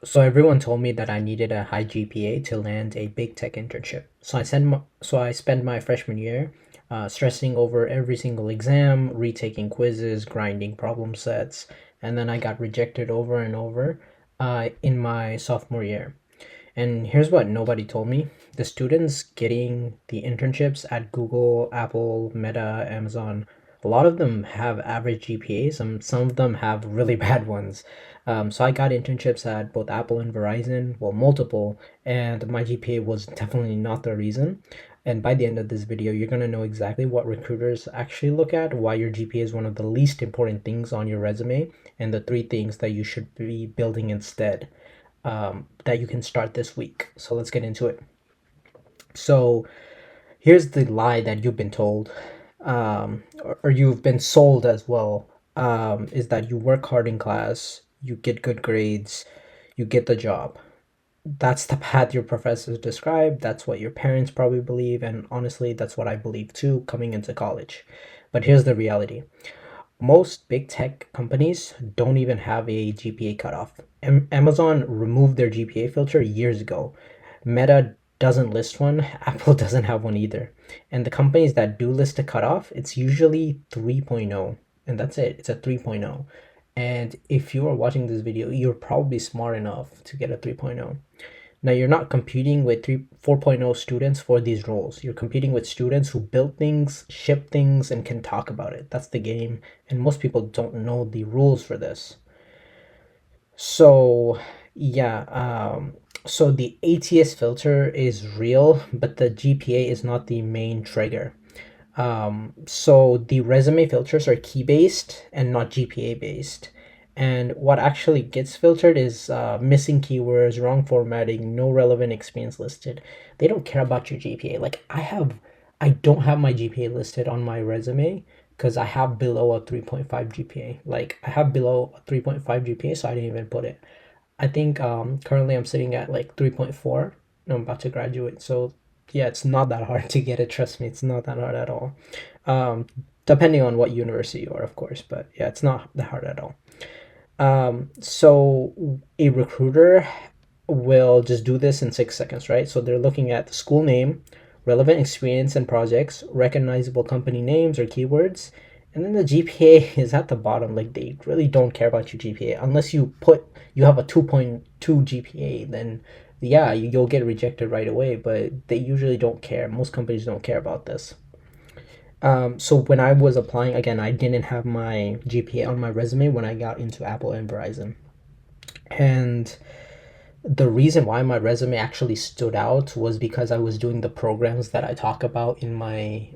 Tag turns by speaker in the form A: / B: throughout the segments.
A: So everyone told me that I needed a high GPA to land a big tech internship. So I spent my freshman year stressing over every single exam, retaking quizzes, grinding problem sets, and then I got rejected over and over in my sophomore year. And here's what nobody told me. The students getting the internships at Google, Apple, Meta, Amazon, a lot of them have average GPAs. Some of them have really bad ones. So I got internships at both Apple and Verizon, well, multiple, and my GPA was definitely not the reason. And by the end of this video, you're going to know exactly what recruiters actually look at, why your GPA is one of the least important things on your resume, and the three things that you should be building instead that you can start this week. So let's get into it. So here's the lie that you've been told, or you've been sold as well, is that you work hard in class, you get good grades, you get the job. That's the path your professors describe. That's what your parents probably believe. And honestly, that's what I believe too coming into college. But here's the reality: most big tech companies don't even have a GPA cutoff. Amazon removed their GPA filter years ago. Meta doesn't list one. Apple doesn't have one either. And the companies that do list a cutoff, it's usually 3.0. And that's it. It's a 3.0. And if you are watching this video, you're probably smart enough to get a 3.0. Now you're not competing with 4.0 students for these roles. You're competing with students who build things, ship things, and can talk about it. That's the game, and most people don't know the rules for this. So yeah, so the ATS filter is real, but the GPA is not the main trigger. So the resume filters are key based and not GPA based. And what actually gets filtered is missing keywords, wrong formatting, no relevant experience listed. They don't care about your GPA. Like I don't have my GPA listed on my resume because I have below a 3.5 GPA. Like I have below a 3.5 GPA, so I didn't even put it. I think currently I'm sitting at like 3.4. I'm about to graduate, so yeah, it's not that hard to get it. Trust me, it's not that hard at all. Um, Depending on what university you are, of course, but yeah, it's not that hard at all. So a recruiter will just do this in 6 seconds, right? So they're looking at the school name, relevant experience and projects, recognizable company names or keywords, and then the GPA is at the bottom. Like they really don't care about your GPA unless you have a 2.2 GPA, then yeah, you'll get rejected right away, but they usually don't care. Most companies don't care about this. So when I was applying, again, I didn't have my GPA on my resume when I got into Apple and Verizon. And the reason why my resume actually stood out was because I was doing the programs that I talk about in my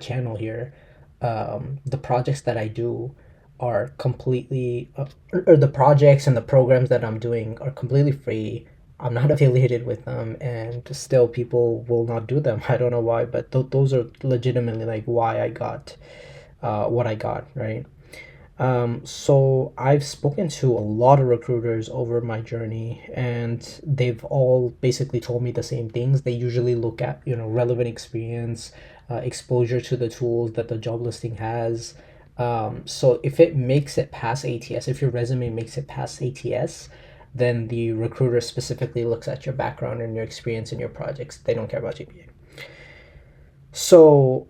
A: channel here. The projects that I do are completely, or the projects and the programs that I'm doing are completely free. I'm not affiliated with them, and still people will not do them. I don't know why, but those are legitimately like why I got what I got, right? So I've spoken to a lot of recruiters over my journey, and they've all basically told me the same things. They usually look at, relevant experience, exposure to the tools that the job listing has. So if it makes it past ATS, if your resume makes it past ATS, then the recruiter specifically looks at your background and your experience and your projects. They don't care about GPA. So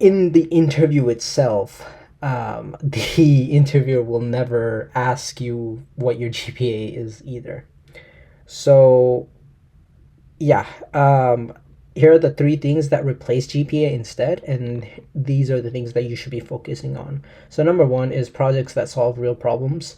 A: in the interview itself, the interviewer will never ask you what your GPA is either. So, yeah, here are the three things that replace GPA instead, and these are the things that you should be focusing on. So, number one is projects that solve real problems.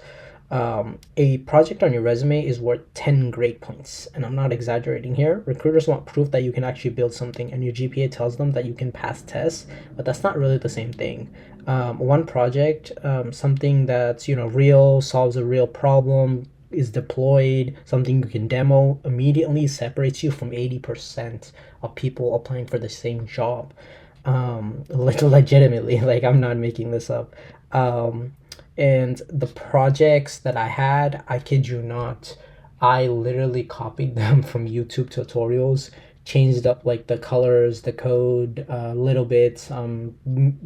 A: A project on your resume is worth 10 grade points, and I'm not exaggerating here. Recruiters want proof that you can actually build something, and your GPA tells them that you can pass tests, but that's not really the same thing. One project, something that's real, solves a real problem, is deployed, something you can demo immediately, separates you from 80% of people applying for the same job. Legitimately, like I'm not making this up. And the projects that I had, I kid you not, I literally copied them from YouTube tutorials changed up like the colors, the code a little bit,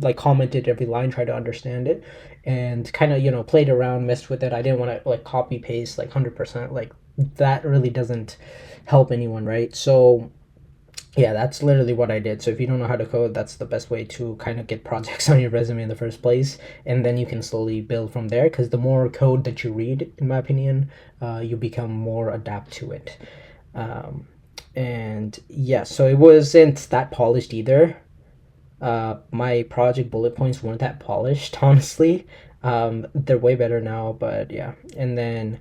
A: like commented every line, tried to understand it, and kind of played around, messed with it. I didn't want to like copy paste like 100%. Like that really doesn't help anyone, right? So yeah, that's literally what I did. So if you don't know how to code, that's the best way to kind of get projects on your resume in the first place, and then you can slowly build from there. Because the more code that you read, in my opinion, you become more adapt to it. Um, and yeah, so it wasn't that polished either. My project bullet points weren't that polished, honestly. They're way better now, but yeah. And then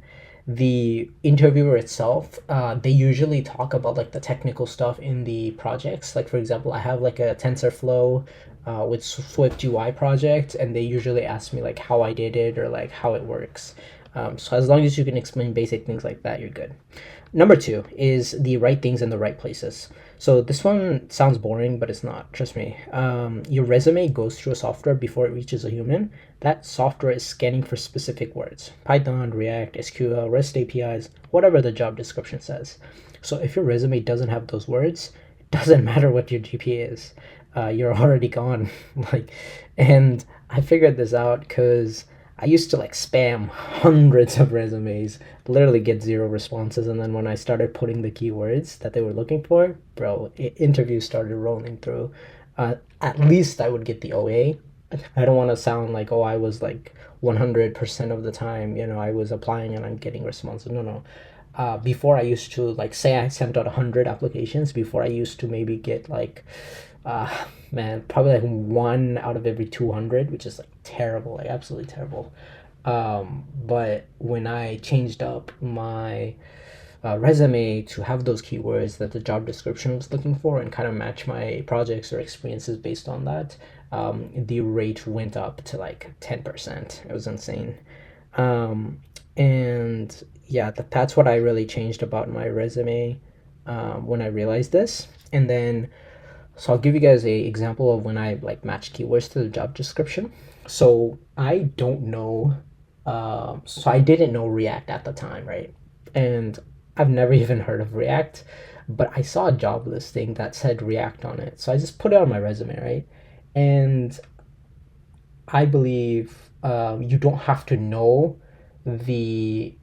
A: the interviewer itself, they usually talk about like the technical stuff in the projects. Like for example, I have like a TensorFlow with Swift UI project, and they usually ask me like how I did it or like how it works. So as long as you can explain basic things like that, you're good. Number two is the right things in the right places. So this one sounds boring, but it's not. Trust me. Your resume goes through a software before it reaches a human. That software is scanning for specific words: Python, React, SQL, REST APIs, whatever the job description says. So if your resume doesn't have those words, it doesn't matter what your GPA is. You're already gone. like, and I figured this out because I used to like spam hundreds of resumes, literally get zero responses, and then when I started putting the keywords that they were looking for, bro, interviews started rolling through. At least I would get the OA. I don't want to sound like, oh, I was like 100% of the time, I was applying and I'm getting responses. No, no. Before I used to like say I sent out 100 applications. Before I used to maybe get like man, probably like one out of every 200, which is like terrible, like absolutely terrible. But when I changed up my resume to have those keywords that the job description was looking for and kind of match my projects or experiences based on that, the rate went up to like 10%. It was insane. And yeah, that's what I really changed about my resume when I realized this. And then so I'll give you guys a example of when I like matched keywords to the job description. So I don't know. So I didn't know React at the time, right? And I've never even heard of React, but I saw a job listing that said React on it. So I just put it on my resume, right? And I believe you don't have to know the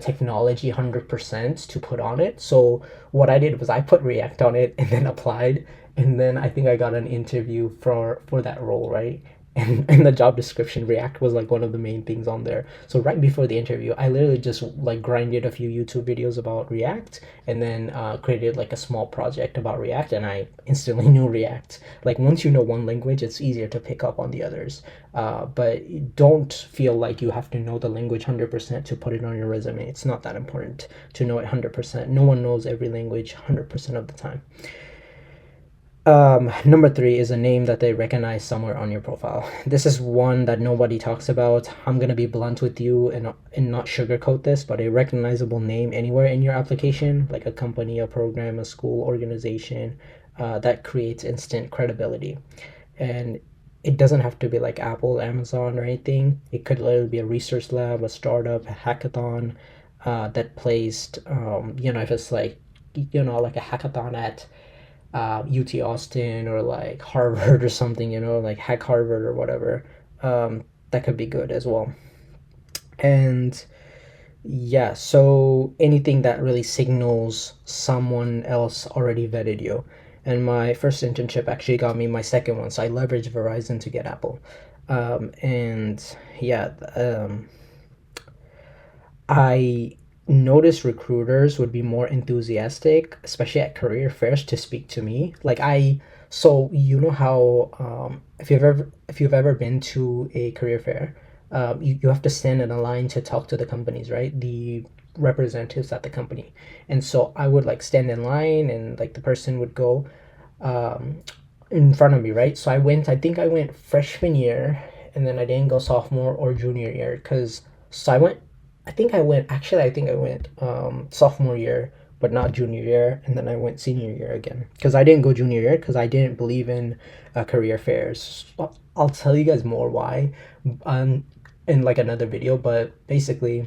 A: technology 100% to put on it. So what I did was I put React on it and then applied, and then I think I got an interview for that role, right? And in the job description, React was like one of the main things on there. So right before the interview, I literally just like grinded a few YouTube videos about React, and then created like a small project about React, and I instantly knew React. Like once you know one language, it's easier to pick up on the others. But don't feel like you have to know the language 100% to put it on your resume. It's not that important to know it 100%. No one knows every language 100% of the time. Number three is a name that they recognize somewhere on your profile. This is one that nobody talks about. I'm gonna be blunt with you and not sugarcoat this, but a recognizable name anywhere in your application, like a company, a program, a school, organization, that creates instant credibility. And it doesn't have to be like Apple, Amazon, or anything. It could literally be a research lab, a startup, a hackathon that placed, if it's like, like a hackathon at UT Austin or like Harvard or something, like Hack Harvard or whatever. That could be good as well. And yeah, so anything that really signals someone else already vetted you. And my first internship actually got me my second one, so I leveraged Verizon to get Apple. And yeah, I noticed recruiters would be more enthusiastic, especially at career fairs, to speak to me. So you know how if you've ever been to a career fair, you have to stand in a line to talk to the companies, right? The representatives at the company. And so I would like stand in line, and like the person would go um, in front of me, right? So I think I went freshman year, and then I didn't go sophomore or junior year because so I think I went sophomore year, but not junior year, and then I went senior year again because I didn't go junior year because I didn't believe in career fairs. I'll tell you guys more why in like another video, but basically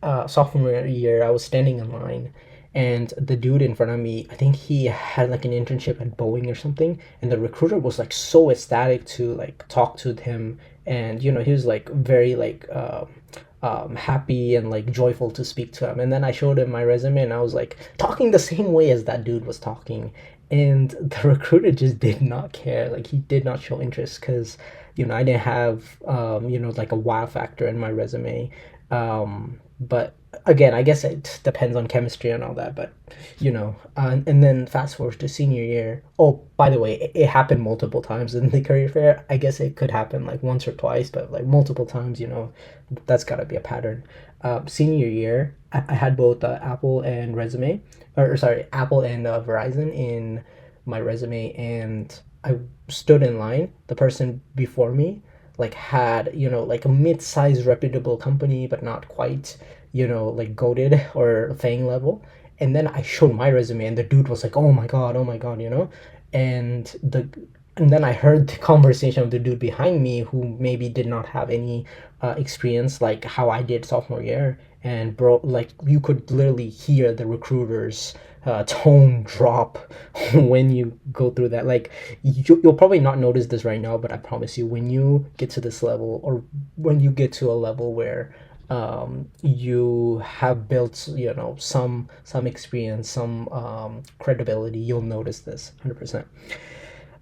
A: sophomore year I was standing in line, And the dude in front of me, I think he had like an internship at Boeing or something, and the recruiter was like so ecstatic to like talk to him, and he was like very like happy and like joyful to speak to him. And then I showed him my resume, and I was like talking the same way as that dude was talking, and the recruiter just did not care. Like he did not show interest because I didn't have like a wow factor in my resume. But again, I guess it depends on chemistry and all that. But and then fast forward to senior year. Oh, by the way, it happened multiple times in the career fair. I guess it could happen like once or twice, but like multiple times, that's got to be a pattern. Senior year, I had both Apple and resume, or sorry, Apple and Verizon in my resume, and I stood in line. The person before me like had like a mid-sized reputable company, but not quite like goated or Fang level. And then I showed my resume, and the dude was like, oh my god, and the and then I heard the conversation of the dude behind me who maybe did not have any experience like how I did sophomore year. And bro, like you could literally hear the recruiter's tone drop when you go through that. Like you'll probably not notice this right now, but I promise you, when you get to this level, or when you get to a level where you have built some experience, some credibility, you'll notice this 100%.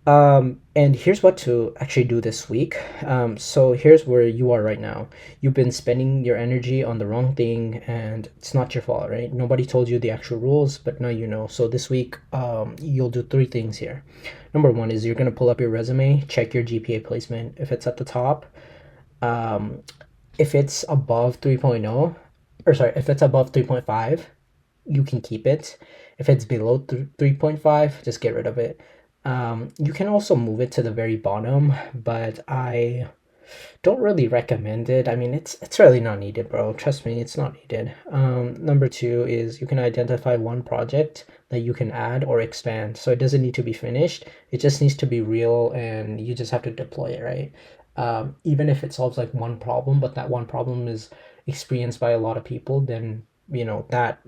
A: And here's what to actually do this week. So here's where you are right now. You've been spending your energy on the wrong thing, and it's not your fault, right? Nobody told you the actual rules, but now you know. So this week, you'll do three things here. Number one is you're gonna pull up your resume, check your GPA placement. If it's at the top, um, if it's above 3.0, or sorry, if it's above 3.5, you can keep it. If it's below 3.5, just get rid of it. You can also move it to the very bottom, but I don't really recommend it. I mean, it's really not needed, bro. Trust me, it's not needed. Number two is you can identify one project that you can add or expand. So it doesn't need to be finished. It just needs to be real, and you just have to deploy it, right? Even if it solves like one problem, but that one problem is experienced by a lot of people, then that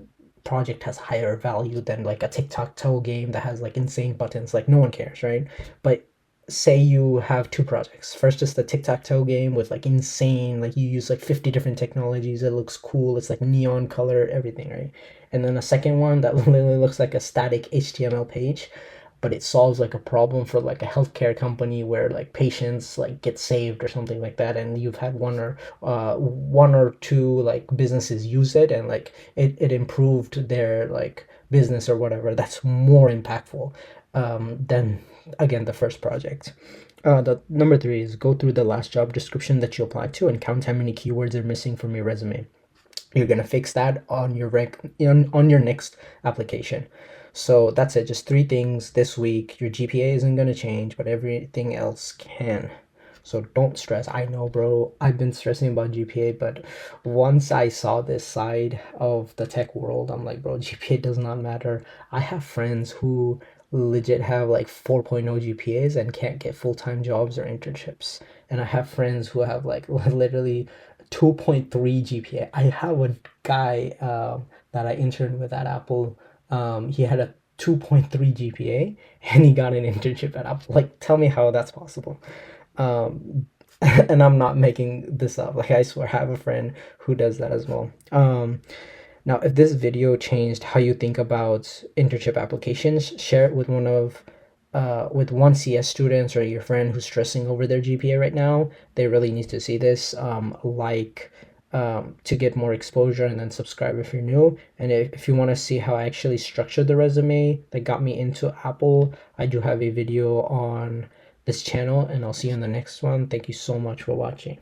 A: project has higher value than like a tic-tac-toe game that has like insane buttons. Like no one cares, right? But say you have two projects. First is the tic-tac-toe game with like insane, like you use like 50 different technologies. It looks cool. It's like neon color, everything, right? And then a second one that literally looks like a static HTML page, but it solves like a problem for like a healthcare company where like patients like get saved or something like that, and you've had one or two like businesses use it, and like it improved their like business or whatever. That's more impactful than again the first project. The number three is go through the last job description that you applied to and count how many keywords are missing from your resume. You're gonna fix that on your on your next application. So that's it. Just three things this week. Your GPA isn't gonna change, but everything else can. So don't stress. I know, bro. I've been stressing about GPA, but once I saw this side of the tech world, I'm like, bro, GPA does not matter. I have friends who legit have like 4.0 GPAs and can't get full-time jobs or internships. And I have friends who have like literally 2.3 GPA. I have a guy that I interned with at Apple. He had a 2.3 GPA and he got an internship at Apple. Like, tell me how that's possible. Um, and I'm not making this up. Like, I swear, I have a friend who does that as well. Now, if this video changed how you think about internship applications, share it with with one CS students or your friend who's stressing over their GPA right now. They really need to see this. To get more exposure, and then subscribe if you're new. And if you want to see how I actually structured the resume that got me into Apple, I do have a video on this channel, and I'll see you in the next one. Thank you so much for watching.